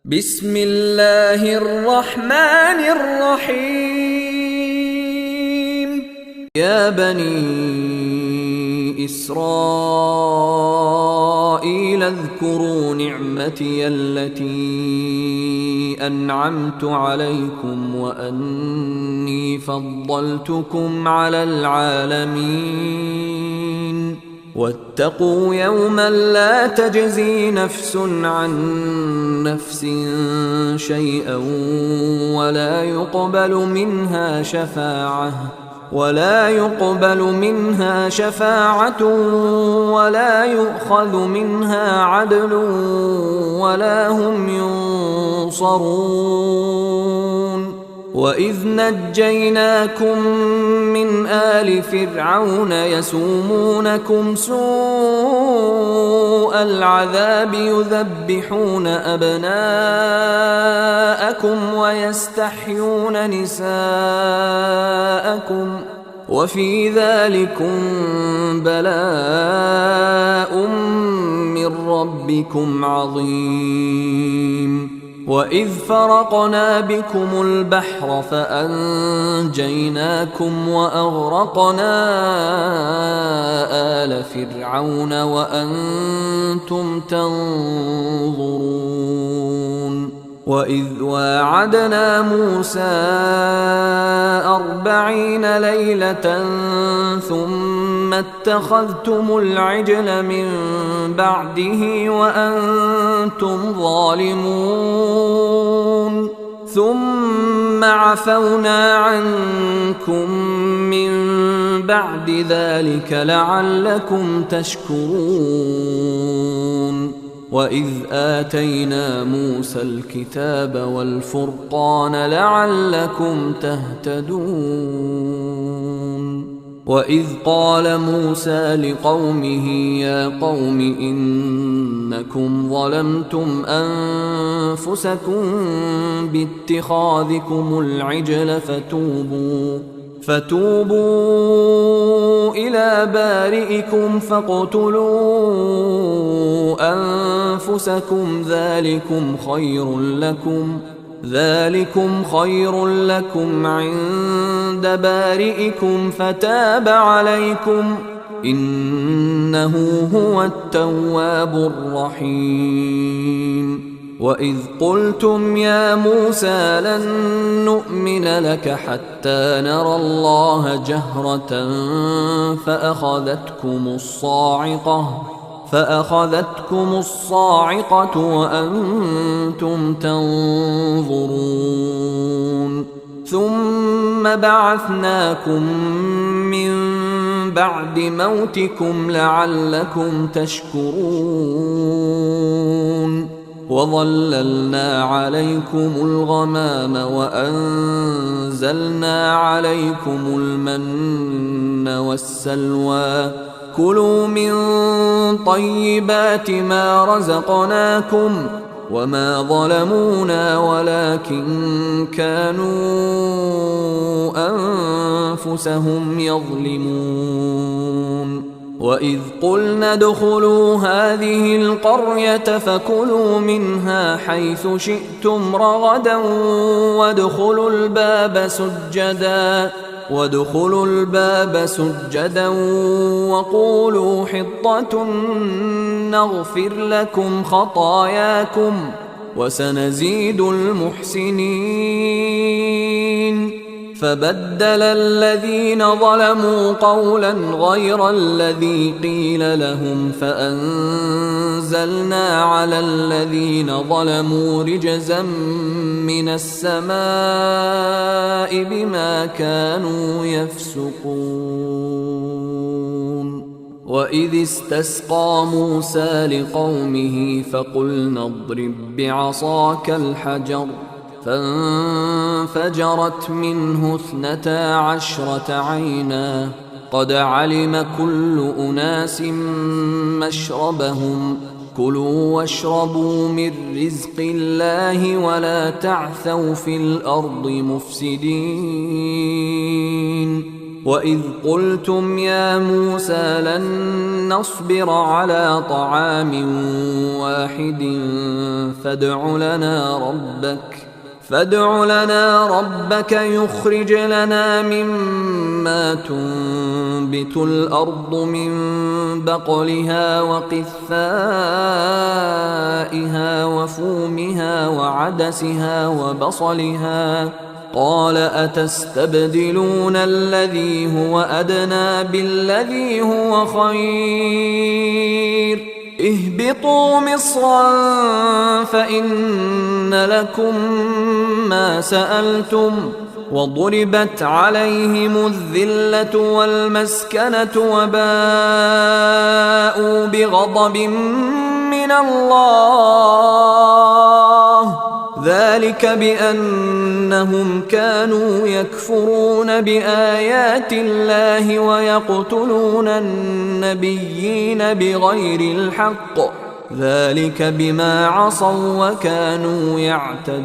بسم الله الرحمن الرحيم. يا بني إسرائيل اذكروا نعمتي التي أنعمت عليكم وأني فضلتكم على العالمين. واتقوا يوما لا تجزي نفس عن نفس شيئا ولا يقبل منها شفاعة ولا يؤخذ منها عدل ولا هم ينصرون. وإذ نجيناكم من آل فرعون يسومونكم سوء العذاب يذبحون أبناءكم ويستحيون نساءكم وفي ذلكم بلاء من ربكم عظيم. وإذ فرقنا بكم البحر فأنجيناكم وأغرقنا آل فرعون وأنتم تنظرون. وإذ واعدنا موسى 40 ليلة ثم اتخذتم العجل من بعده وأنتم ظالمون. ثم عفونا عنكم من بعد ذلك لعلكم تشكرون. وإذ آتينا موسى الكتاب والفرقان لعلكم تهتدون. وإذ قال موسى لقومه يا قوم إنكم ظلمتم أنفسكم باتخاذكم العجل فتوبوا إلى بارئكم فاقتلوا أنفسكم ذلكم خير لكم عند بارئكم فتاب عليكم إنه هو التواب الرحيم. وإذ قلتم يا موسى لن نؤمن لك حتى نرى الله جهرة فأخذتكم الصاعقة وأنتم تنظرون. ثم بعثناكم من بعد موتكم لعلكم تشكرون. وظللنا عليكم الغمام وأنزلنا عليكم المن والسلوى كلوا من طيبات ما رزقناكم وما ظلمونا ولكن كانوا أنفسهم يظلمون. وإذ قلنا ادخلوا هذه القرية فكلوا منها حيث شئتم رغدا وادخلوا الباب سجدا وقولوا حطة نغفر لكم خطاياكم وسنزيد المحسنين. فبدل الذين ظلموا قولا غير الذي قيل لهم فأنزلنا على الذين ظلموا رجزا من السماء بما كانوا يفسقون. وإذ استسقى موسى لقومه فقلنا اضرب بعصاك الحجر فانفجرت منه 12 عينا قد علم كل أناس مشربهم كلوا واشربوا من رزق الله ولا تعثوا في الأرض مفسدين. وإذ قلتم يا موسى لن نصبر على طعام واحد فادع لنا ربك يخرج لنا مما تنبت الأرض من بقلها وقثائها وفومها وعدسها وبصلها قال أتستبدلون الذي هو أدنى بالذي هو خير اهبطوا مصرا فإن لكم ما سألتم وضربت عليهم الذلة والمسكنة وباءوا بغضب من الله ذلك بأنهم كانوا يكفرون بآيات الله ويقتلون النبيين بغير الحق ذلك بما عصوا وكانوا يعتدون